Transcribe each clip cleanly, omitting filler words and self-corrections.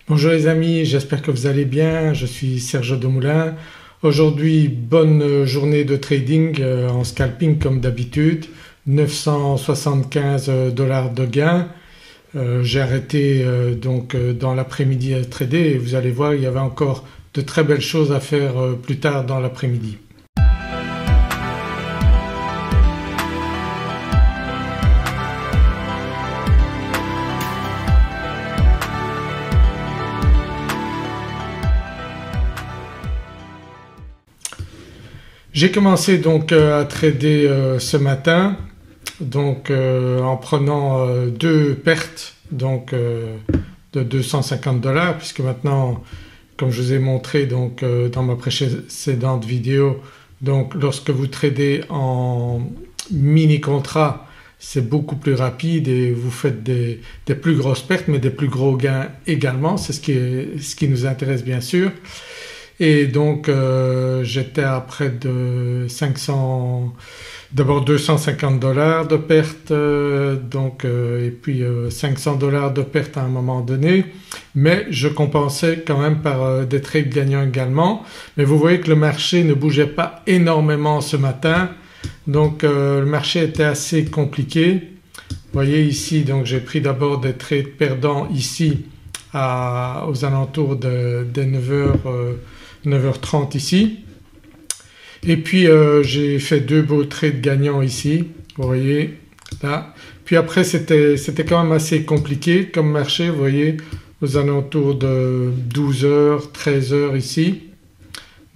Bonjour les amis, j'espère que vous allez bien, je suis Serge Demoulin. Aujourd'hui bonne journée de trading en scalping comme d'habitude, 975 $ de gain. J'ai arrêté donc dans l'après-midi à trader et vous allez voir il y avait encore de très belles choses à faire plus tard dans l'après-midi. J'ai commencé donc à trader ce matin donc en prenant deux pertes donc de 250 $ puisque maintenant comme je vous ai montré donc dans ma précédente vidéo, donc lorsque vous tradez en mini contrat c'est beaucoup plus rapide et vous faites des plus grosses pertes mais des plus gros gains également, c'est ce qui nous intéresse bien sûr. Et donc j'étais à près de 500, d'abord 250 $ de perte et puis 500 $ de perte à un moment donné, mais je compensais quand même par des trades gagnants également. Mais vous voyez que le marché ne bougeait pas énormément ce matin, donc le marché était assez compliqué. Vous voyez ici donc j'ai pris d'abord des trades perdants ici aux alentours des 9h30 ici, et puis j'ai fait deux beaux trades gagnants ici, vous voyez là. Puis après c'était quand même assez compliqué comme marché, vous voyez aux alentours de 12h, 13h ici,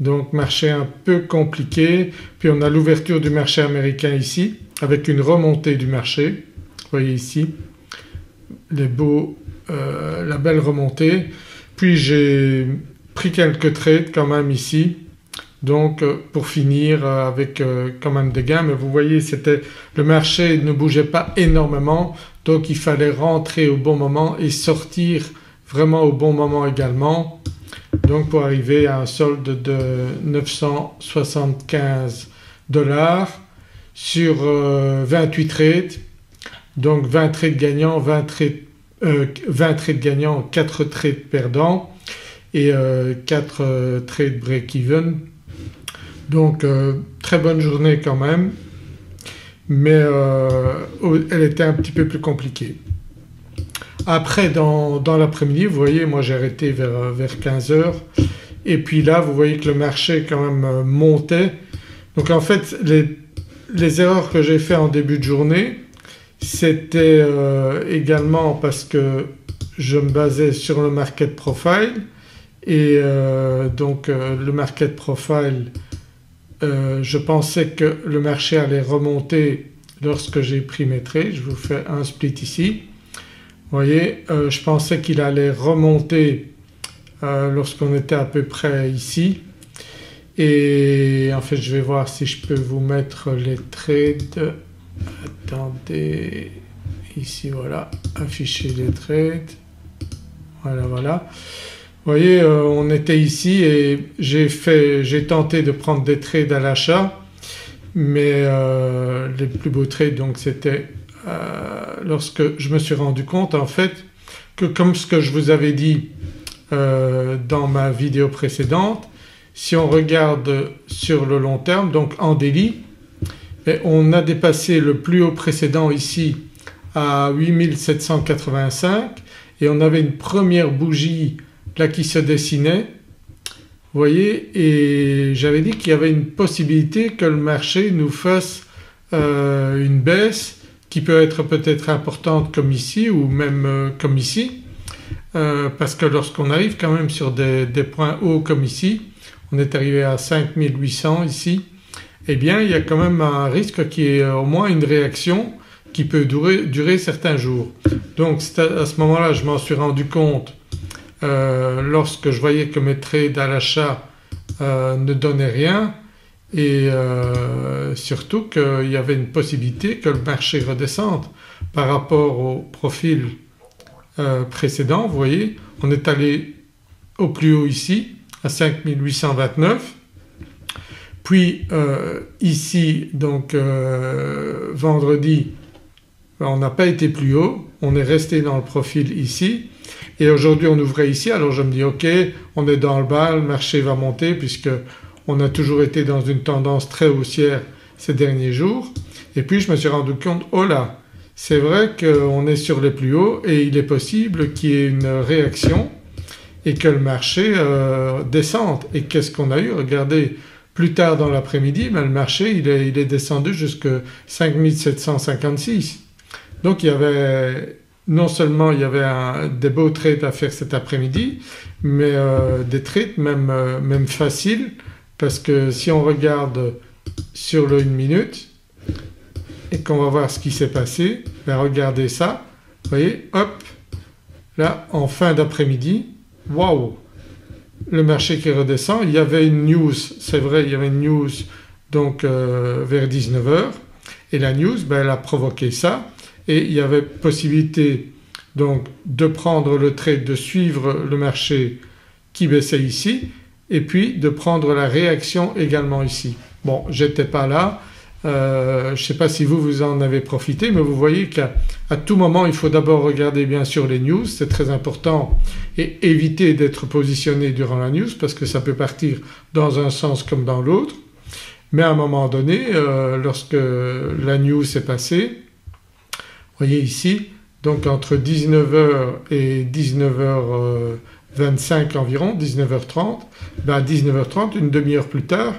donc marché un peu compliqué. Puis on a l'ouverture du marché américain ici avec une remontée du marché, vous voyez ici la belle remontée. Puis j'ai pris quelques trades quand même ici donc pour finir avec quand même des gains, mais vous voyez le marché ne bougeait pas énormément, donc il fallait rentrer au bon moment et sortir vraiment au bon moment également, donc pour arriver à un solde de 975 $ sur 28 trades, donc 20 trades gagnants, 20 trades gagnants, 4 trades perdants et 4 trades break-even. Donc très bonne journée quand même, mais elle était un petit peu plus compliquée. Après dans l'après-midi vous voyez moi j'ai arrêté vers 15h et puis là vous voyez que le marché quand même montait. Donc en fait les erreurs que j'ai fait en début de journée c'était également parce que je me basais sur le market profile. Et donc le market profile, je pensais que le marché allait remonter lorsque j'ai pris mes trades. Je vous fais un split ici. Vous voyez je pensais qu'il allait remonter lorsqu'on était à peu près ici. Et en fait je vais voir si je peux vous mettre les trades. Attendez, ici voilà, afficher les trades. Voilà. Vous voyez on était ici et j'ai tenté de prendre des trades à l'achat, mais les plus beaux trades donc c'était lorsque je me suis rendu compte en fait que comme ce que je vous avais dit dans ma vidéo précédente, si on regarde sur le long terme donc en daily, on a dépassé le plus haut précédent ici à 8785 et on avait une première bougie là qui se dessinait, vous voyez, et j'avais dit qu'il y avait une possibilité que le marché nous fasse une baisse qui peut être peut-être importante comme ici ou même comme ici, parce que lorsqu'on arrive quand même sur des points hauts comme ici, on est arrivé à 5800 ici, eh bien il y a quand même un risque qu'il y ait au moins une réaction qui peut durer certains jours. Donc à ce moment-là je m'en suis rendu compte lorsque je voyais que mes trades à l'achat ne donnaient rien et surtout qu'il y avait une possibilité que le marché redescende par rapport au profil précédent. Vous voyez on est allé au plus haut ici à 5829, puis ici donc vendredi on n'a pas été plus haut, on est resté dans le profil ici Et aujourd'hui on ouvrait ici, alors je me dis ok, on est dans le bas, le marché va monter puisque on a toujours été dans une tendance très haussière ces derniers jours. Et puis je me suis rendu compte, oh là, c'est vrai qu'on est sur les plus hauts et il est possible qu'il y ait une réaction et que le marché descende. Et qu'est-ce qu'on a eu? Regardez, plus tard dans l'après-midi, le marché il est descendu jusqu'à 5756. Donc il y avait non seulement il y avait des beaux trades à faire cet après-midi, mais des trades même faciles, parce que si on regarde sur le 1 minute et qu'on va voir ce qui s'est passé, regardez ça, vous voyez, hop, là en fin d'après-midi, waouh, le marché qui redescend. Il y avait une news, c'est vrai, il y avait une news donc vers 19h et la news elle a provoqué ça et il y avait possibilité donc de prendre le trade, de suivre le marché qui baissait ici et puis de prendre la réaction également ici. Bon, j'étais pas là, je ne sais pas si vous en avez profité, mais vous voyez qu'à tout moment il faut d'abord regarder bien sûr les news, c'est très important, et éviter d'être positionné durant la news parce que ça peut partir dans un sens comme dans l'autre. Mais à un moment donné, lorsque la news est passée, vous voyez ici, donc entre 19h et 19h25 environ, 19h30, à 19h30, une demi-heure plus tard,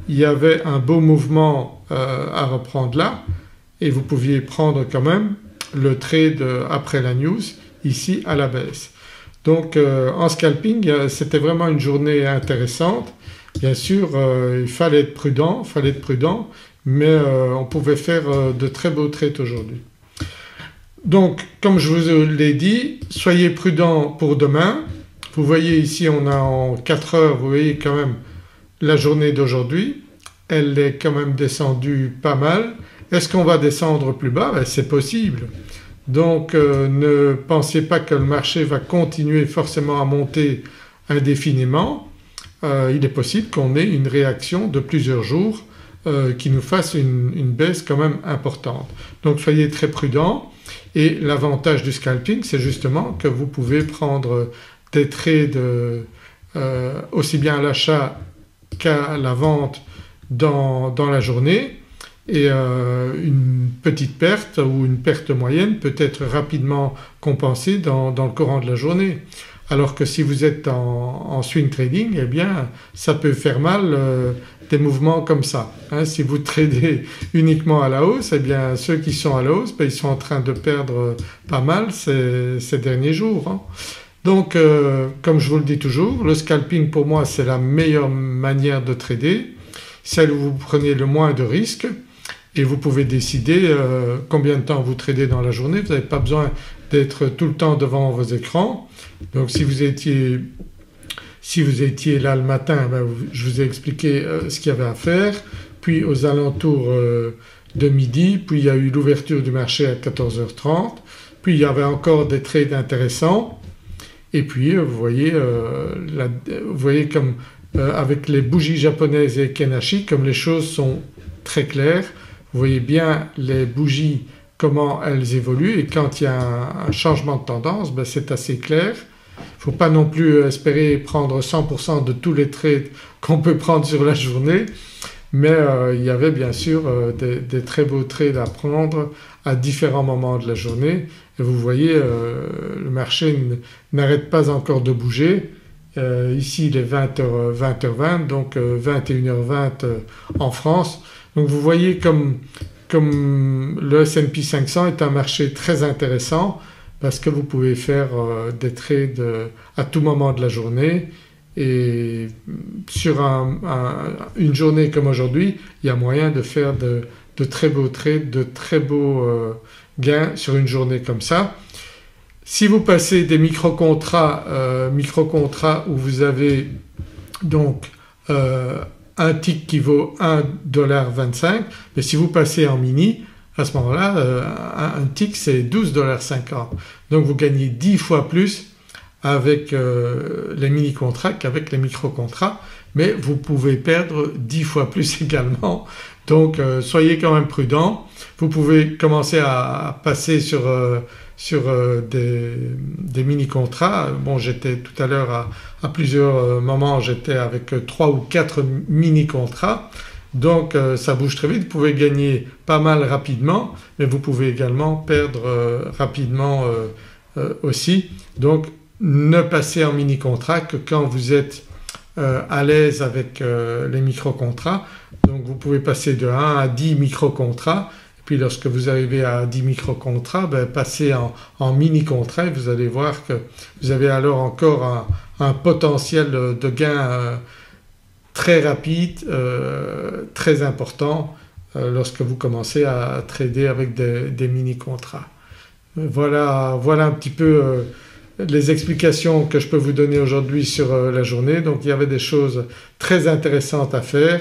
il y avait un beau mouvement à reprendre là et vous pouviez prendre quand même le trade après la news ici à la baisse. Donc en scalping c'était vraiment une journée intéressante. Bien sûr il fallait être prudent, mais on pouvait faire de très beaux trades aujourd'hui. Donc comme je vous l'ai dit, soyez prudents pour demain. Vous voyez ici on a en 4 heures, vous voyez quand même la journée d'aujourd'hui, elle est quand même descendue pas mal. Est-ce qu'on va descendre plus bas? C'est possible. Donc ne pensez pas que le marché va continuer forcément à monter indéfiniment. Il est possible qu'on ait une réaction de plusieurs jours qui nous fasse une baisse quand même importante. Donc soyez très prudents et l'avantage du scalping c'est justement que vous pouvez prendre des trades aussi bien à l'achat qu'à la vente dans la journée et une petite perte ou une perte moyenne peut être rapidement compensée dans le courant de la journée. Alors que si vous êtes en swing trading, eh bien ça peut faire mal des mouvements comme ça. Si vous tradez uniquement à la hausse, eh bien ceux qui sont à la hausse, ils sont en train de perdre pas mal ces derniers jours. Donc comme je vous le dis toujours, le scalping pour moi c'est la meilleure manière de trader, celle où vous prenez le moins de risques et vous pouvez décider combien de temps vous tradez dans la journée. Vous n'avez pas besoin d'être tout le temps devant vos écrans. Donc si vous étiez là le matin, je vous ai expliqué ce qu'il y avait à faire. Puis aux alentours de midi, puis il y a eu l'ouverture du marché à 14h30, puis il y avait encore des trades intéressants. Et puis vous voyez comme avec les bougies japonaises et Kenashi, comme les choses sont très claires, vous voyez bien les bougies comment elles évoluent et quand il y a un changement de tendance c'est assez clair. Il ne faut pas non plus espérer prendre 100% de tous les trades qu'on peut prendre sur la journée, mais il y avait bien sûr des très beaux trades à prendre à différents moments de la journée et vous voyez le marché n'arrête pas encore de bouger. Ici il est 20h20 donc 21h20 en France. Donc vous voyez comme le S&P 500 est un marché très intéressant parce que vous pouvez faire des trades à tout moment de la journée et sur une journée comme aujourd'hui il y a moyen de faire de très beaux trades, de très beaux gains sur une journée comme ça. Si vous passez des micro-contrats où vous avez donc un tick qui vaut 1,25$, mais si vous passez en mini, à ce moment-là un tick c'est 12,50$. Donc vous gagnez 10 fois plus avec les mini-contrats qu'avec les micro-contrats, mais vous pouvez perdre 10 fois plus également. Donc soyez quand même prudents. Vous pouvez commencer à passer sur sur des mini-contrats. Bon, j'étais tout à l'heure à plusieurs moments j'étais avec 3 ou 4 mini-contrats, donc ça bouge très vite. Vous pouvez gagner pas mal rapidement, mais vous pouvez également perdre rapidement aussi. Donc ne passez en mini-contrat que quand vous êtes à l'aise avec les micro-contrats. Donc vous pouvez passer de 1 à 10 micro-contrats, et puis lorsque vous arrivez à 10 micro-contrats, passez en mini-contrat et vous allez voir que vous avez alors encore un potentiel de gain très rapide, très important lorsque vous commencez à trader avec des mini-contrats. Voilà un petit peu les explications que je peux vous donner aujourd'hui sur la journée. Donc il y avait des choses très intéressantes à faire.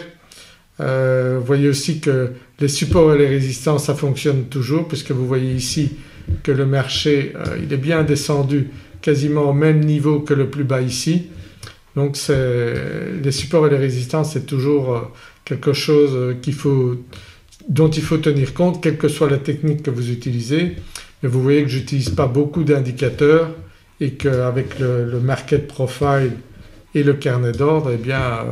Vous voyez aussi que les supports et les résistances ça fonctionne toujours, puisque vous voyez ici que le marché il est bien descendu quasiment au même niveau que le plus bas ici. Donc les supports et les résistances c'est toujours quelque chose dont il faut tenir compte, quelle que soit la technique que vous utilisez. Mais vous voyez que je n'utilise pas beaucoup d'indicateurs et qu'avec le market profile et le carnet d'ordre, eh bien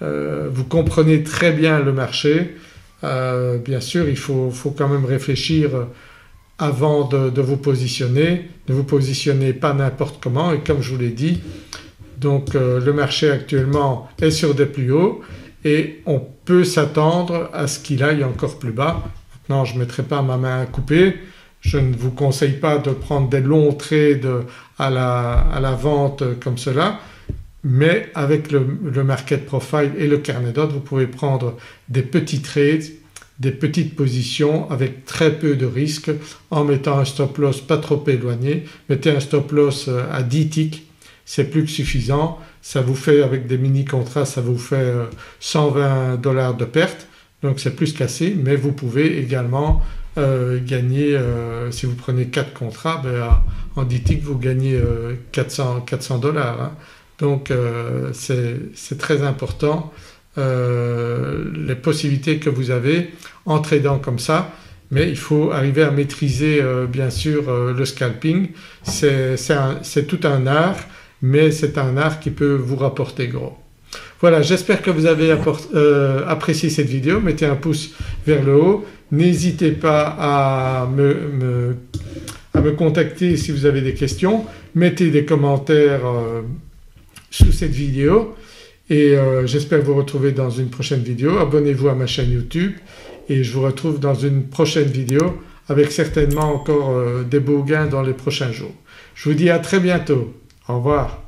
vous comprenez très bien le marché. Bien sûr il faut quand même réfléchir avant de vous positionner. Ne vous positionnez pas n'importe comment, et comme je vous l'ai dit, donc le marché actuellement est sur des plus hauts et on peut s'attendre à ce qu'il aille encore plus bas. Maintenant je ne mettrai pas ma main à couper. Je ne vous conseille pas de prendre des longs trades à la vente comme cela, mais avec le market profile et le carnet d'ordre vous pouvez prendre des petits trades, des petites positions avec très peu de risques en mettant un stop loss pas trop éloigné. Mettez un stop loss à 10 ticks, c'est plus que suffisant. Ça vous fait, avec des mini contrats, ça vous fait $120 de perte, donc c'est plus qu'assez. Mais vous pouvez également gagner, si vous prenez 4 contrats, en 10 ticks vous gagnez $400. Donc c'est très important les possibilités que vous avez en tradant comme ça, mais il faut arriver à maîtriser bien sûr le scalping. C'est tout un art, mais c'est un art qui peut vous rapporter gros. Voilà, j'espère que vous avez apprécié cette vidéo. Mettez un pouce vers le haut, n'hésitez pas à me contacter si vous avez des questions, mettez des commentaires sous cette vidéo et j'espère vous retrouver dans une prochaine vidéo. Abonnez-vous à ma chaîne YouTube et je vous retrouve dans une prochaine vidéo avec certainement encore des beaux gains dans les prochains jours. Je vous dis à très bientôt. Au revoir.